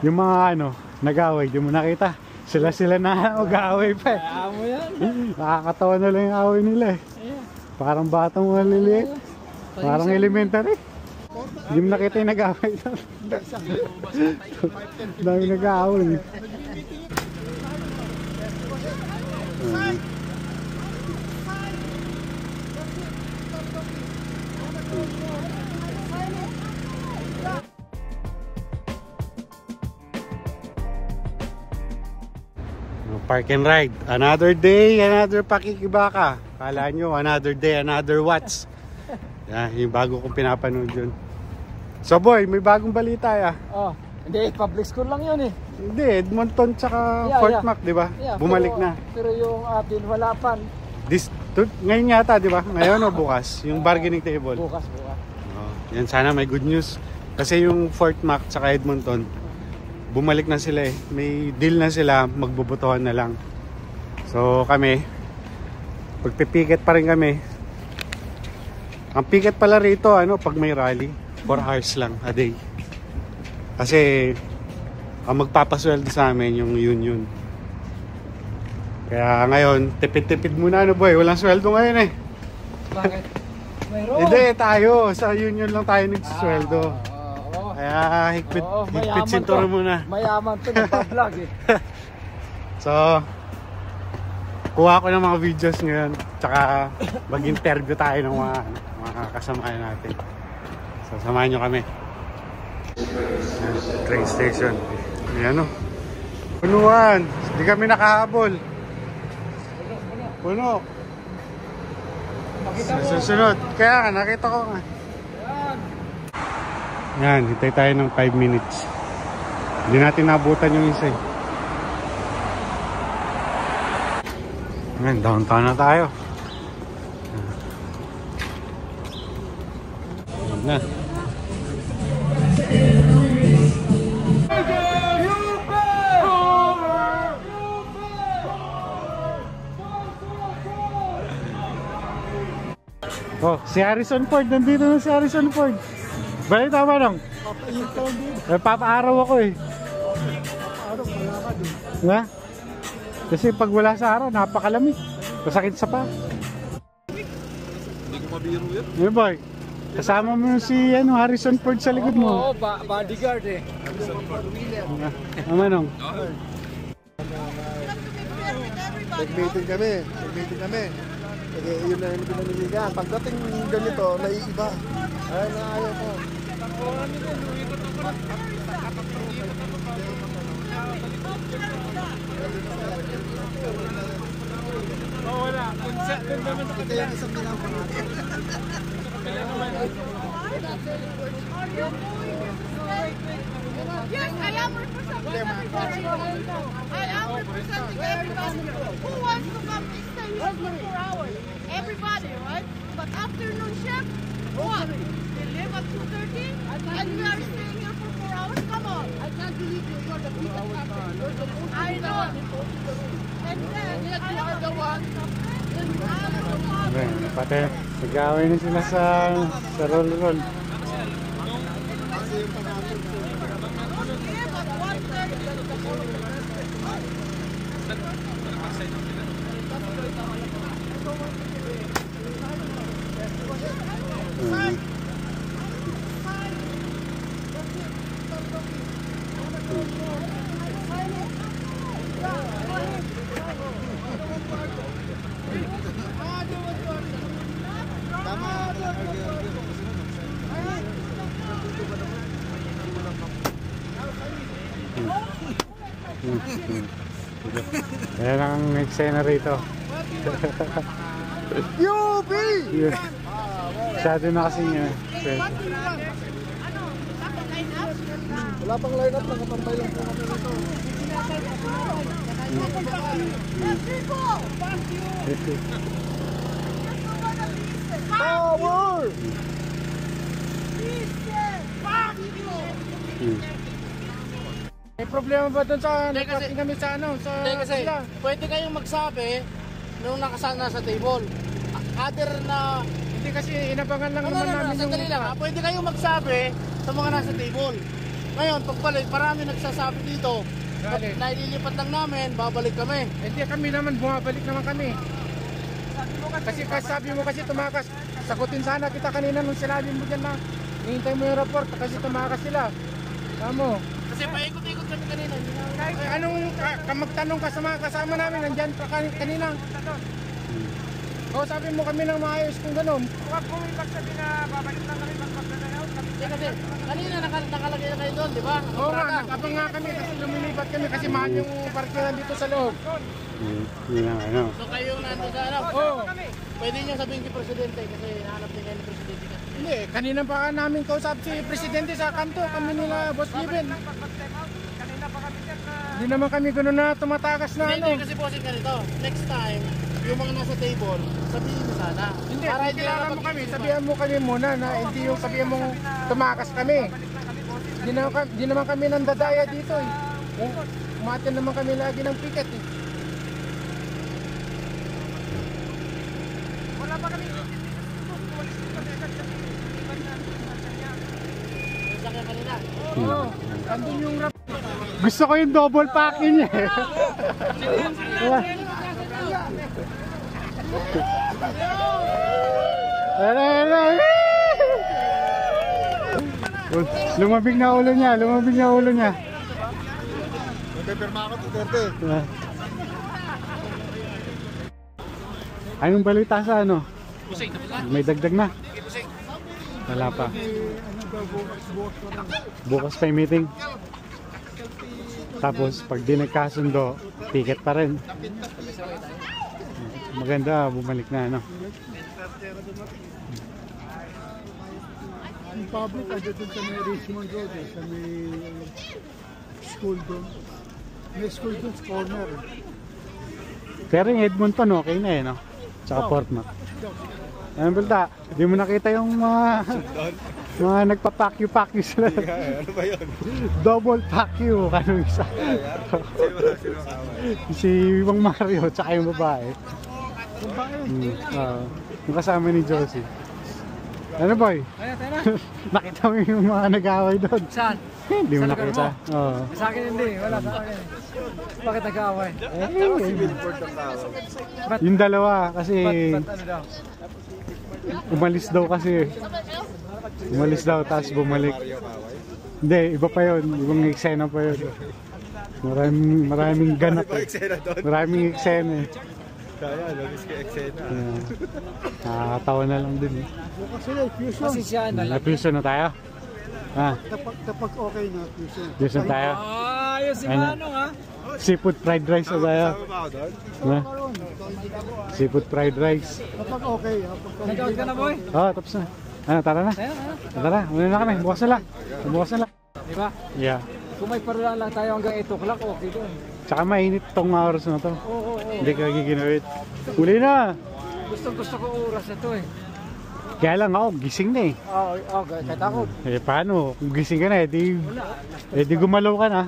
Yung mga ano, nag-away, di mo nakita. Sila na mag-away pa eh. Kaya mo yan. Nakakatawa na lang yung away nila eh. Parang batang maliliit. Parang elementary. Hindi mo nakita yung nag-away doon. Dami nag-away. Park and ride. Another day, another pakikibaka. Kala nyo, another day, another watch. Yan, yung bago kong pinapanood yun. So boy, may bagong balita ya. Oh, hindi, public school lang yun eh. Hindi, Edmonton tsaka Fort Mac, di ba? Yeah, bumalik pero, na. Pero yung atin, wala pa. Ngayon yata, di ba? Ngayon o bukas? Yung bargaining table. Bukas. Oh, yan, sana may good news. Kasi yung Fort Mac tsaka Edmonton, bumalik na sila eh. May deal na sila, magbubutuhan na lang. So kami, pagpipiket pa rin kami. Ang piket pala rito, ano, pag may rally, 4 hours lang a day. Kasi ang magpapasweldo sa amin yung union. Kaya ngayon, tipid-tipid muna, ano boy, walang sweldo ngayon eh. Bakit? Mayroon. Hindi, tayo, sa union lang tayo nagsisweldo. Kaya higpit sinturon muna. Mayaman to, nagpa-vlog eh. So, kuha ko ng mga videos ngayon. Tsaka mag-interview tayo ng mga kasamahan natin. So, samahan nyo kami. Train station. Ayan o. Punuan. Hindi kami nakahabol. Puno. Susunod. Kaya nakita ko nga. Yan, hintay tayo ng 5 minutes. Hindi natin nabutan yung isa eh. Yan, downtown na tayo. Yan na. Oh, si Harrison Ford. Nandito na si Harrison Ford. Balik tama nang? Papaaraw ako eh. Papaaraw, wala ka doon. Ha? Kasi pag wala sa araw, napakalamig. Masakit sa pa. Hindi ko mabiro yan. Hey boy, kasama mo si Harrison Ford sa likod mo. Oo, bodyguard eh. Tama nang? Nag-meeting kami. Yun na yung pinamiligan. Pagdating ganito, naiiba. Ay, naayaw ko. Wala. Doon naman Ito yung isang pinapa natin. Yes, I am representing everybody. I am representing everybody. Who wants to come and stay here for 4 hours? Everybody, right? But afternoon shift, what? They leave at 2:30 and we are staying here for 4 hours? Come on. I can't believe you. You're the biggest captain. I know. And then, you are the one. Pati, nag-away na sila sa roll-roll. Ayan ang eksena rito. UP! Masyado na kasi niya. Wala pang line-up, nakapantay lang po kami nito. Power! May problema ba doon sa nagpating kami sa kasi sila? pwede kayong magsabi nung nakasana sa table. Other na Hindi kasi inabangan lang naman namin sandali lang ha. Pwede kayong magsabi sa mga nasa table. Ngayon, pagbalik, marami nagsasabi dito. Na ililipat lang namin, babalik kami. Hindi kami naman, bumabalik naman kami. Kasi sabi mo kasi tumakas. Sagutin sana kita kanina nung sinabi mo dyan na hihintay mo yung report kasi tumakas sila. Tamo. Kasi paikot-ikot kami kanina. Anong magtanong ka sa mga kasama namin nandyan pa kanina? O sabi mo kami ng maayos kung gano'n. Huwag mo sabi na babalik lang kami magpapagdanayaw. Kasi kanina nakalagay na kayo doon, di ba? Oo nga, nakabang nga kami kasi lumilipat kami kasi mahal yung parkiran dito sa loob. Yun ang ano. So kayo nandun sa ano? Oo. Pwede niyo sabihin kay Presidente kasi hanap din kayo ni Presidente. Hindi, kanina pa namin kausap si Presidente sa kanto, kami nila Boss Given. Hindi naman kami gano'n na tumatakas na ano. Hindi kasi bossing ganito. Next time, yung mga nasa table, sabihin mo sana. Hindi, para kung kilala mo kami, sabihan mo kami muna na hindi yung sabihan mong tumakas kami. Hindi naman kami nandadaya dito eh. Umatin naman kami lagi ng piket eh. Wala pa kami Oo, andun yung rap. Gusto ko yung double packing niya eh. Lumabig na ulo niya, lumabig na ulo niya. Nagpipirma ako, Duterte. Anong balita sa ano? May dagdag na? Wala pa. Bukas pa yung meeting. Tapos pag di nagkasundo, ticket pa rin. Maganda, bumalik na ano. Yung public, ay doon sa may Richmond Road, sa may school doon. May school doon sa corner. Pero yung Edmonton okay na eh, no? Tsaka Fort Mac. Ano balita? Di mo nakita yung mga nagpa-pack-you sila. Ano ba yun? Double pack-you, kanong isa. Si Mang Mario, tsaka yung babae. Yung kasama ni Josie. Ano boy? Nakita mo yung mga nag-aaway doon? Saan? Hindi mo nakita? Oo. Sa akin hindi, wala sa akin. Bakit nag-aaway? Yung dalawa kasi Ano daw? umalis daw kasi. Umalis daw tapos bumalik. Hindi, iba pa yun. Ibang eksena pa yun. Maraming ganap eh. Maraming eksena eh. Kaya, labis ka eksena. Nakakatawa na lang din eh. Bukas sila, fusion. Kasi siya Napiso na tayo? Kapag okay na, fusion. Piso na tayo? ayos si Ano? Manong ha? Seafood fried rice na tayo. Sama ba ako doon? Ha? Seafood fried rice. Kapag okay, Nag-out ka na boy? Oh, tapos na. Ano, tara na. Tara, muna na kami. Bukas na lang. Bukas na lang. Diba? Yeah. Kung may parula lang tayo hanggang 8 o'clock, okay doon. Tsaka mainit tong oras na to. Oo. Hindi ka giginawit. Huli na! Gusto ko oras na to eh. Kaya lang ako, gising na eh. Oo, kahit ako. Eh paano? Kung gising ka na, di gumalaw ka na.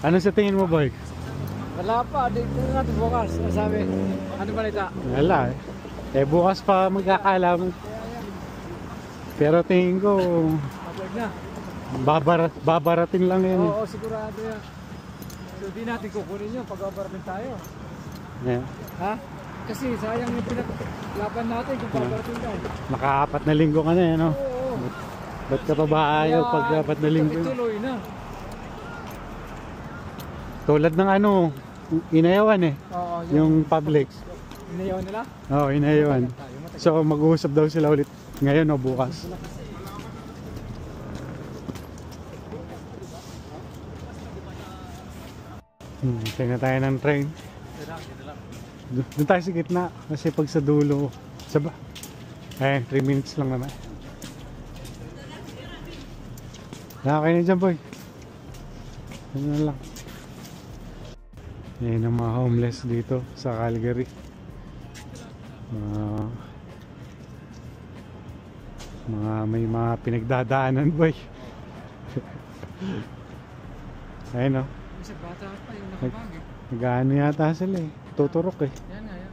Ano sa tingin mo, boy? Wala pa, dito na natin bukas. Sabi, ano balita? Wala eh. Eh bukas pa magkakaalaman. Pero tingin ko, Mabag na. babarating lang yan eh. Oo, sigurado yan. So di natin kukunin yun pag babarating tayo. Yeah. Ha? Kasi sayang yung pinaglaban natin kung babarating tayo. Naka-4 na linggo ka na eh, no? Oo. Ba't ka pa ba ayaw pag 4 na linggo? Ituloy na. Tulad ng ano, inayawan eh. Oo, Yung public. inayaw nila. Oo, inayawan. So mag-uusap daw sila ulit ngayon o bukas. Tingnan tayo ng train. Doon tayo sa gitna kasi pag sa dulo, saba. 3 minutes lang naman. Okay na dyan, boy. Ano na lang. Yan ang mga homeless dito sa Calgary. May mga pinagdadaanan, boy. Ayun o. Kasi bata pa yung nakabag eh. Nag-ano yata sila eh. Tuturok eh. Yan na, yan.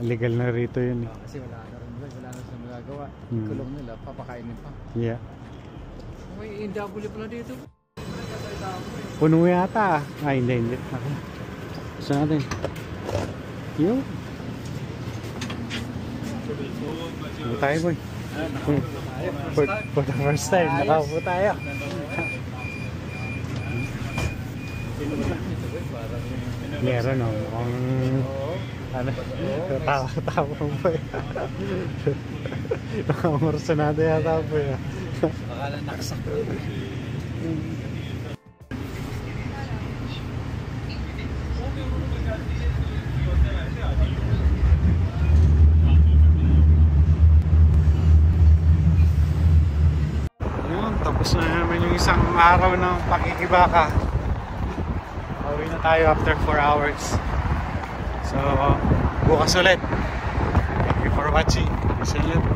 Legal na rito yun eh. Kasi wala na rin, wala na silang magagawa. Hmm. Kulong nila, papakainin pa. Yeah. May indabuli pala dito. Puno yata. Ay, hindi. Ako. Gusto natin. Yung. Ano tayo, boy? For the first time, nakaupo tayo. Meron, no? Mukhang... Ano? Tawa mo po eh. Nakamarsanado yata po eh. Baka lang nakasakto. Yun, tapos na naman yung isang araw ng pakikibaka. Pauwi na tayo after 4 hours. So, bukas ulit. Thank you for watching. Peace and love.